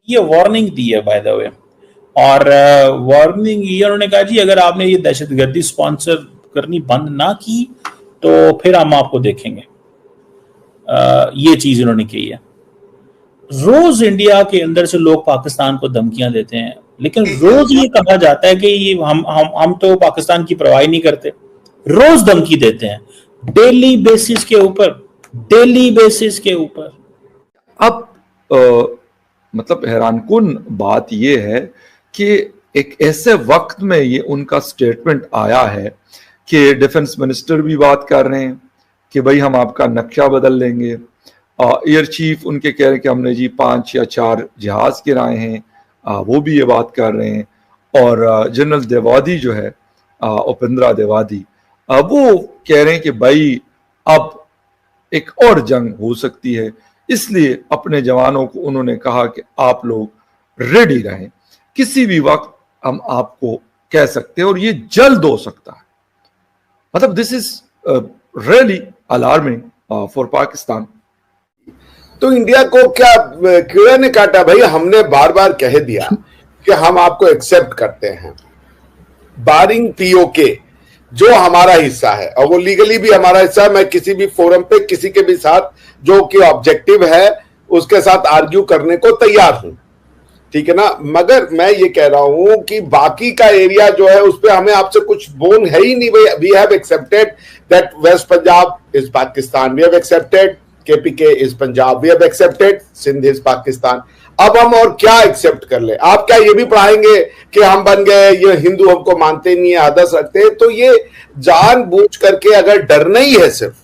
ये वार्निंग दी है by the way, और वार्निंग ये उन्होंने कहा जी अगर आपने ये दहशतगर्दी स्पॉन्सर करनी बंद ना की तो फिर हम आपको देखेंगे। ये चीज उन्होंने कही है। रोज इंडिया के अंदर से लोग पाकिस्तान को धमकियां देते हैं, लेकिन रोज ये कहा जाता है कि ये हम तो पाकिस्तान की परवाह नहीं करते। रोज धमकी देते हैं, डेली बेसिस के ऊपर। अब मतलब हैरानकुन बात यह है कि एक ऐसे वक्त में ये उनका स्टेटमेंट आया है कि डिफेंस मिनिस्टर भी बात कर रहे हैं कि भाई हम आपका नक्शा बदल लेंगे। एयर चीफ उनके कह रहे हैं कि हमने जी 5 या 4 जहाज गिराए हैं, वो भी ये बात कर रहे हैं। और जनरल द्विवेदी जो है, उपेंद्रा द्विवेदी, वो कह रहे हैं कि भाई अब एक और जंग हो सकती है, इसलिए अपने जवानों को उन्होंने कहा कि आप लोग रेडी रहें, किसी भी वक्त हम आपको कह सकते हैं और ये जल्द हो सकता है। मतलब this is really alarming for Pakistan. तो इंडिया को क्या कीड़े ने काटा भाई? हमने बार बार कह दिया कि हम आपको एक्सेप्ट करते हैं बारिंग पीओके, जो हमारा हिस्सा है और वो लीगली भी हमारा हिस्सा है। मैं किसी भी फोरम पे किसी के भी साथ जो कि ऑब्जेक्टिव है उसके साथ आर्ग्यू करने को तैयार हूं, ठीक है ना। मगर मैं ये कह रहा हूं कि बाकी का एरिया जो है उस पर हमें आपसे कुछ बोन है ही नहीं भाई। We have accepted that west Punjab is Pakistan, we have accepted KPK is Punjab, we have accepted Sindh is Pakistan. अब हम और क्या एक्सेप्ट कर ले? आप क्या ये भी पढ़ाएंगे कि हम बन गए, ये हिंदू हमको मानते नहीं है, आदर्श रखते हैं? तो ये जानबूझ करके अगर डरना ही है सिर्फ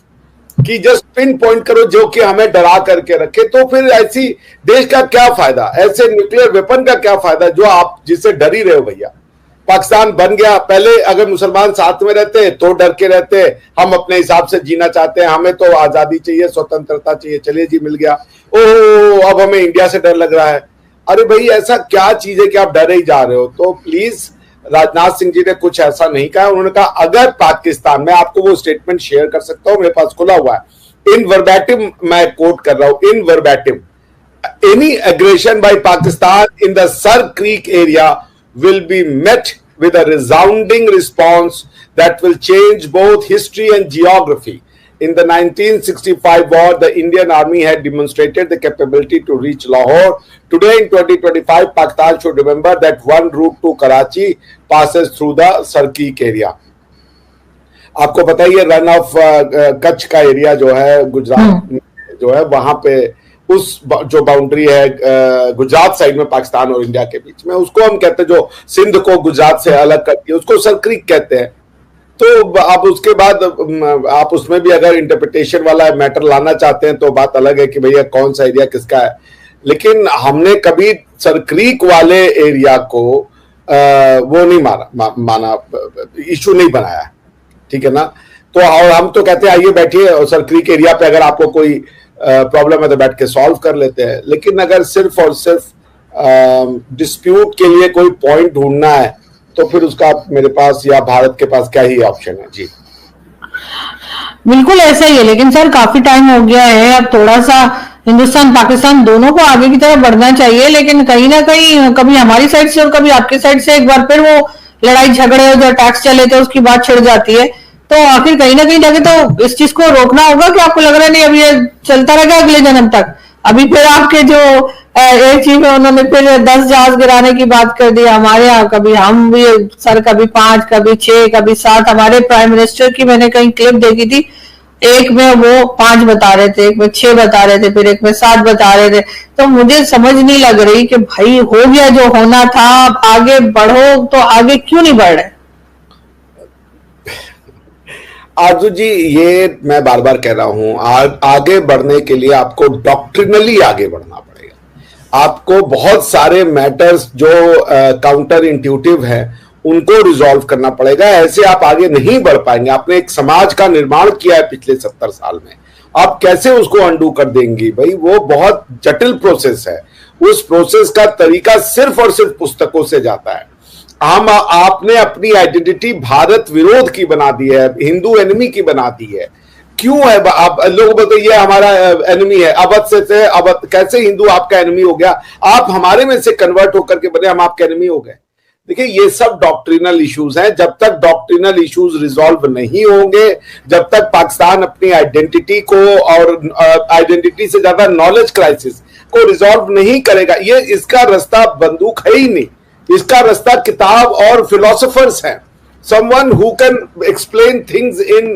कि जस्ट पिन पॉइंट करो जो कि हमें डरा करके रखे, तो फिर ऐसी देश का क्या फायदा, ऐसे न्यूक्लियर वेपन का क्या फायदा जो आप जिससे डर ही रहे हो भैया। पाकिस्तान बन गया, पहले अगर मुसलमान साथ में रहते तो डर के रहते, हम अपने हिसाब से जीना चाहते हैं, हमें तो आजादी चाहिए, स्वतंत्रता चाहिए, चलिए जी मिल गया, ओह अब हमें इंडिया से डर लग रहा है। अरे भाई ऐसा क्या चीज है कि आप डरे ही जा रहे हो? तो प्लीज, राजनाथ सिंह जी ने कुछ ऐसा नहीं कहा। उन्होंने कहा अगर पाकिस्तान, मैं आपको वो स्टेटमेंट शेयर कर सकता हूं, मेरे पास खुला हुआ है, इन वर्बैटिम मैं कोट कर रहा हूं, in verbatim, any aggression by Pakistan in the Sir Creek area will be met with a resounding response that will change both history and geography. In the 1965 war, the Indian Army had demonstrated the capability to reach Lahore. Today in 2025, Pakistan should remember that one route to Karachi passes through the Sarkik area. आपको पता ही है run of Kutch का area जो है गुजरात जो है, वहां पे उस जो बाउंड्री है गुजरात साइड में पाकिस्तान और इंडिया के बीच में, उसको हम कहते हैं, जो सिंध को गुजरात से अलग करती है, उसको सर क्रीक कहते हैं। तो अब उसके बाद आप उसमें भी अगर इंटरप्रिटेशन वाला मैटर लाना चाहते हैं तो बात अलग है कि भैया कौन सा एरिया किसका है, लेकिन हमने कभी सर क्रीक वाले एरिया को वो नहीं माना इशू नहीं बनाया, ठीक है ना। तो और हम तो कहते हैं आइए बैठिए सर क्रीक एरिया पे, अगर आपको कोई प्रॉब्लम है तो बैठ के सॉल्व कर लेते हैं। लेकिन अगर सिर्फ और सिर्फ डिस्प्यूट के लिए कोई पॉइंट ढूंढना है तो फिर उसका मेरे पास या भारत के पास क्या ही ऑप्शन है? जी बिल्कुल ऐसा ही है। लेकिन सर काफी टाइम हो गया है, अब थोड़ा सा हिंदुस्तान पाकिस्तान दोनों को आगे की तरफ बढ़ना चाहिए, लेकिन कहीं ना कहीं कभी हमारी साइड से और कभी आपकी साइड से एक बार फिर वो लड़ाई झगड़े और जो अटैक्स चले थे उसकी बात छिड़ जाती है। तो आखिर कहीं ना कहीं जाके तो इस चीज को रोकना होगा कि आपको लग रहा है नहीं अब ये चलता रहेगा अगले जन्म तक? अभी फिर आपके जो एयर चीफ है उन्होंने फिर 10 जहाज गिराने की बात कर दी। हमारे यहाँ कभी हम भी सर कभी 5 कभी 6 कभी 7, हमारे प्राइम मिनिस्टर की मैंने कहीं क्लिप देखी थी, एक में वो 5 बता रहे थे, एक में 6 बता रहे थे, फिर एक में 7 बता रहे थे। तो मुझे समझ नहीं लग रही कि भाई हो गया जो होना था, आगे बढ़ो, तो आगे क्यों नहीं बढ़ रहे? आरजू जी, ये मैं बार बार कह रहा हूं, आगे बढ़ने के लिए आपको डॉक्ट्रिनली आगे बढ़ना पड़ेगा। आपको बहुत सारे मैटर्स जो काउंटर इंट्यूटिव है उनको रिजॉल्व करना पड़ेगा, ऐसे आप आगे नहीं बढ़ पाएंगे। आपने एक समाज का निर्माण किया है पिछले 70 साल में, आप कैसे उसको अंडू कर देंगी भाई? वो बहुत जटिल प्रोसेस है। उस प्रोसेस का तरीका सिर्फ और सिर्फ पुस्तकों से जाता है। आपने अपनी आइडेंटिटी भारत विरोध की बना दी है, हिंदू एनिमी की बना दी है। क्यों है? आप लोग बोलते ये हमारा एनिमी है, अवध से अवध कैसे हिंदू आपका एनिमी हो गया? आप हमारे में से कन्वर्ट होकर के बने, हम आपके एनिमी हो गए? देखिए, ये सब डॉक्ट्रिनल इश्यूज हैं। जब तक डॉक्ट्रिनल इश्यूज रिजॉल्व नहीं होंगे, जब तक पाकिस्तान अपनी आइडेंटिटी को और आइडेंटिटी से ज्यादा नॉलेज क्राइसिस को रिजॉल्व नहीं करेगा, ये इसका रास्ता बंदूक है ही नहीं, इसका रास्ता किताब और फिलोसोफर्स हैं। Someone who can explain things in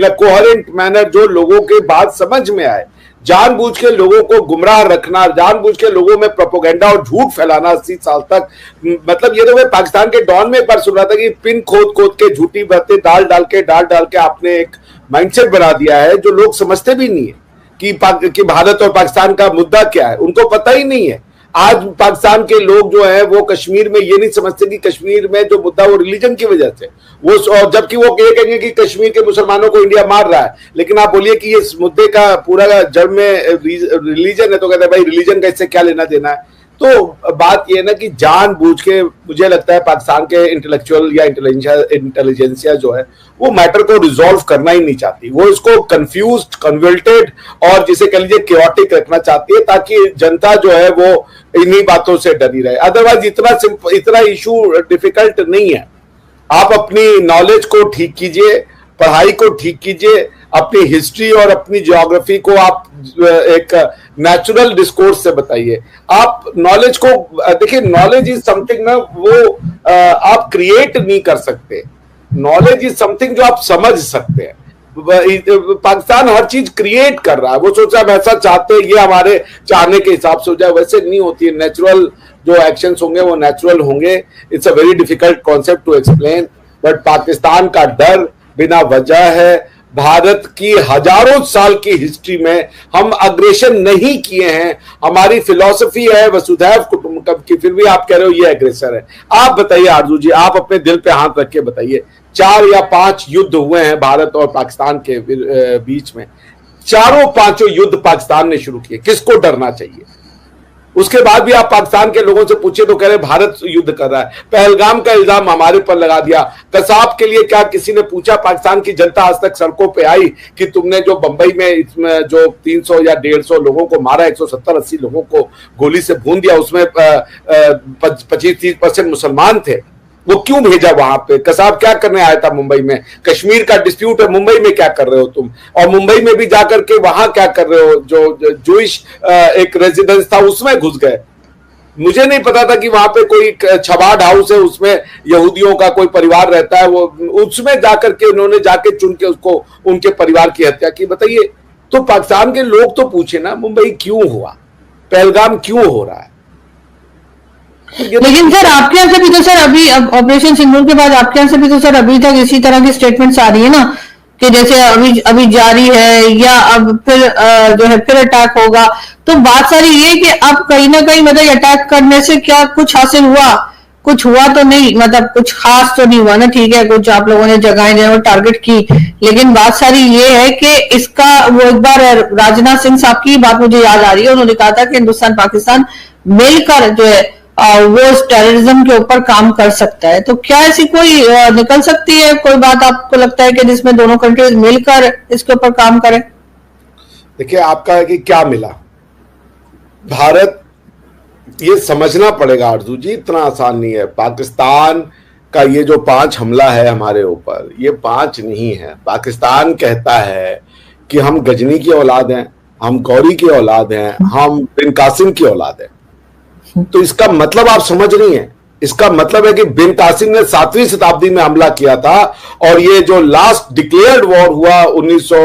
a coherent manner, जो लोगों के बात समझ में आए। जानबूझ के लोगों को गुमराह रखना, जानबूझ के लोगों में प्रोपोगेंडा और झूठ फैलाना 80 साल तक, मतलब ये तो मैं पाकिस्तान के डॉन में एक बार सुन रहा था कि पिन खोद खोद के झूठी बातें डाल डाल के आपने एक माइंडसेट बना दिया है जो लोग समझते भी नहीं है कि भारत और पाकिस्तान का मुद्दा क्या है, उनको पता ही नहीं है। आज पाकिस्तान के लोग जो है वो कश्मीर में ये नहीं समझते कि कश्मीर में जो मुद्दा वो रिलीजन की वजह से वो, जबकि वो ये कहेंगे कि कश्मीर के मुसलमानों को इंडिया मार रहा है, लेकिन आप बोलिए कि इस मुद्दे का पूरा जड़ में रिलीजन है, तो कहते हैं भाई रिलीजन का इससे क्या लेना देना है। तो बात ये ना कि जानबूझ के मुझे लगता है पाकिस्तान के इंटेलेक्चुअल या इंटेलिजेंसिया जो है वो मैटर को रिजॉल्व करना ही नहीं चाहती, वो इसको कंफ्यूज्ड, कन्वर्टेड और जिसे कह लीजिए केओटिक रखना चाहती है, ताकि जनता जो है वो इन्हीं बातों से डरी रहे। अदरवाइज इतना इशू डिफिकल्ट नहीं है। आप अपनी नॉलेज को ठीक कीजिए, पढ़ाई को ठीक कीजिए, अपनी हिस्ट्री और अपनी ज्योग्राफी को आप एक नेचुरल डिस्कोर्स से बताइए। आप नॉलेज को देखिए, नॉलेज इज समथिंग ना वो आप क्रिएट नहीं कर सकते, नॉलेज इज समथिंग जो आप समझ सकते हैं। पाकिस्तान हर चीज क्रिएट कर रहा है, वो सोचा हम ऐसा चाहते हैं, ये हमारे चाहने के हिसाब से हो जाए, वैसे नहीं होती है। नेचुरल जो एक्शंस होंगे वो नेचुरल होंगे। It's a very difficult concept to explain, but Pakistan का डर बिना वजह है। भारत की हजारों साल की हिस्ट्री में हम अग्रेशन नहीं किए हैं, हमारी फिलॉसफी है वसुधैव कुटुंबकम की, फिर भी आप कह रहे हो ये अग्रेसर है। आप बताइए आरजू जी, आप अपने दिल पे हाथ रख के बताइए, 4 या 5 युद्ध हुए हैं भारत और पाकिस्तान के बीच में, चारों पांचों युद्ध पाकिस्तान ने शुरू किए, किसको डरना चाहिए? उसके बाद भी आप पाकिस्तान के लोगों से पूछिए तो कह रहे भारत युद्ध कर रहा है। पहलगाम का इल्जाम हमारे पर लगा दिया। कसाब के लिए क्या किसी ने पूछा? पाकिस्तान की जनता आज तक सड़कों पे आई कि तुमने जो बंबई में इसमें जो 300 या 150 लोगों को मारा, 170-80 लोगों को गोली से भून दिया, उसमें 25-30% मुसलमान थे, वो क्यों भेजा वहां पे? कसाब क्या करने आया था मुंबई में? कश्मीर का डिस्प्यूट है, मुंबई में क्या कर रहे हो तुम? और मुंबई में भी जाकर के वहां क्या कर रहे हो? जो जूइश एक रेजिडेंस था उसमें घुस गए। मुझे नहीं पता था कि वहां पे कोई छबाड हाउस है, उसमें यहूदियों का कोई परिवार रहता है, वो उसमें जाकर के उन्होंने जाके चुन के उसको उनके परिवार की हत्या की। बताइए, तो पाकिस्तान के लोग तो पूछे ना, मुंबई क्यों हुआ, पहलगाम क्यों हो रहा है? लेकिन सर आपके यहाँ से भी तो सर अभी ऑपरेशन सिंदूर के बाद आपके यहाँ से भी तो सर अभी तक इसी तरह की स्टेटमेंट्स आ रही है ना कि जैसे अभी जारी है या अब फिर जो है फिर अटैक होगा। तो बात सारी ये कि अब कहीं ना कहीं मतलब अटैक करने से क्या कुछ हासिल हुआ? कुछ हुआ तो नहीं, मतलब कुछ खास तो नहीं हुआ ना। ठीक है, कुछ आप लोगों ने जगहें जो है टारगेट की, लेकिन बात सारी ये है कि इसका वो एक बार राजनाथ सिंह साहब की बात मुझे याद आ रही है, उन्होंने कहा था कि हिंदुस्तान पाकिस्तान मिलकर जो है वो इस टेररिज्म के ऊपर काम कर सकता है। तो क्या ऐसी कोई निकल सकती है कोई बात आपको लगता है कि जिसमें दोनों कंट्रीज मिलकर इसके ऊपर काम करें? देखिए, आपका है कि क्या मिला, भारत ये समझना पड़ेगा आरजू जी, इतना आसान नहीं है। पाकिस्तान का ये जो 5 हमला है हमारे ऊपर, ये 5 नहीं है। पाकिस्तान कहता है कि हम गजनी की औलाद हैं, हम गौरी की औलाद हैं, हम बिन कासिम की औलाद हैं। तो इसका मतलब आप समझ रही हैं, इसका मतलब है कि बिन कासिम ने 7वीं शताब्दी में हमला किया था, और ये जो लास्ट डिक्लेयर्ड वॉर हुआ 1900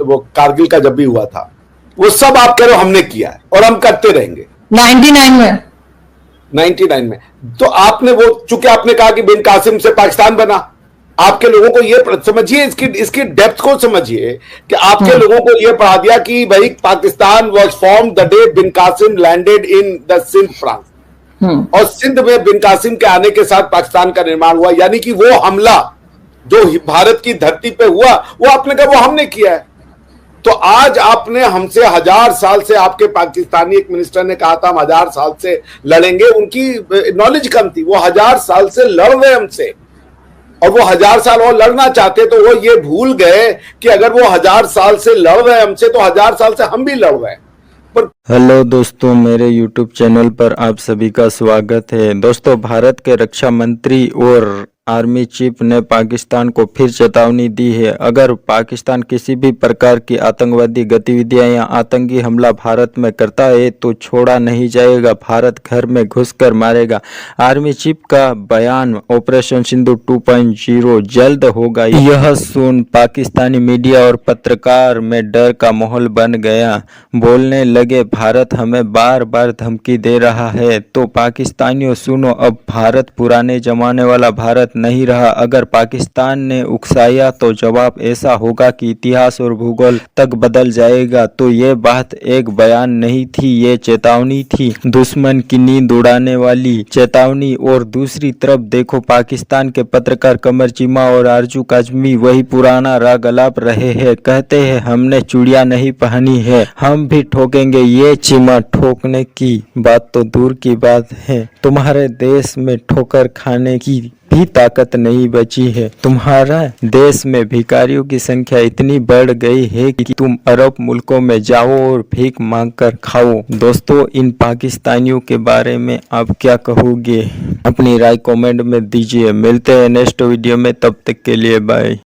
वो कारगिल का जब भी हुआ था, वो सब आप कह रहे हो हमने किया है और हम करते रहेंगे। 99 में तो आपने वो, चूंकि आपने कहा कि बिन कासिम से पाकिस्तान बना, आपके लोगों को ये समझिए, इसकी डेप्थ को समझिए कि आपके लोगों को ये पढ़ा दिया कि भाई Pakistan was formed the day bin Qasim landed in the Sindh province, और सिंध में बिन कासिम के आने के साथ पाकिस्तान का निर्माण हुआ। यानी कि वो हमला जो भारत की धरती पे हुआ, वो आपने कहा वो हमने किया है। तो आज आपने हमसे 1000 साल से, आपके पाकिस्तानी एक मिनिस्टर ने कहा था हम 1000 साल से लड़ेंगे, उनकी नॉलेज कम थी, वो 1000 साल से लड़ रहे हमसे, और वो 1000 साल और लड़ना चाहते, तो वो ये भूल गए कि अगर वो 1000 साल से लड़ रहे हैं हमसे, तो 1000 साल से हम भी लड़ रहे हैं। पर हेलो दोस्तों, मेरे YouTube चैनल पर आप सभी का स्वागत है। दोस्तों, भारत के रक्षा मंत्री और आर्मी चीफ ने पाकिस्तान को फिर चेतावनी दी है। अगर पाकिस्तान किसी भी प्रकार की आतंकवादी गतिविधियां या आतंकी हमला भारत में करता है तो छोड़ा नहीं जाएगा, भारत घर में घुसकर मारेगा। आर्मी चीफ का बयान ऑपरेशन सिंधु 2.0 जल्द होगा। यह सुन पाकिस्तानी मीडिया और पत्रकार में डर का माहौल बन गया। बोलने लगे, भारत हमें बार बार धमकी दे रहा है। तो पाकिस्तानियों सुनो, अब भारत पुराने जमाने वाला भारत नहीं रहा। अगर पाकिस्तान ने उकसाया तो जवाब ऐसा होगा कि इतिहास और भूगोल तक बदल जाएगा। तो ये बात एक बयान नहीं थी, ये चेतावनी थी, दुश्मन की नींद उड़ाने वाली चेतावनी। और दूसरी तरफ देखो, पाकिस्तान के पत्रकार कमर चीमा और आरजू काजमी वही पुराना राग अलाप रहे हैं। कहते हैं हमने चूड़ियां नहीं पहनी है, हम भी ठोकेंगे। ये चीमा ठोकने की बात तो दूर की बात है, तुम्हारे देश में ठोकर खाने की भी ताकत नहीं बची है। तुम्हारा देश में भिखारियों की संख्या इतनी बढ़ गई है कि तुम अरब मुल्कों में जाओ और भीख मांगकर खाओ। दोस्तों, इन पाकिस्तानियों के बारे में आप क्या कहोगे? अपनी राय कमेंट में दीजिए। मिलते हैं नेक्स्ट वीडियो में, तब तक के लिए बाय।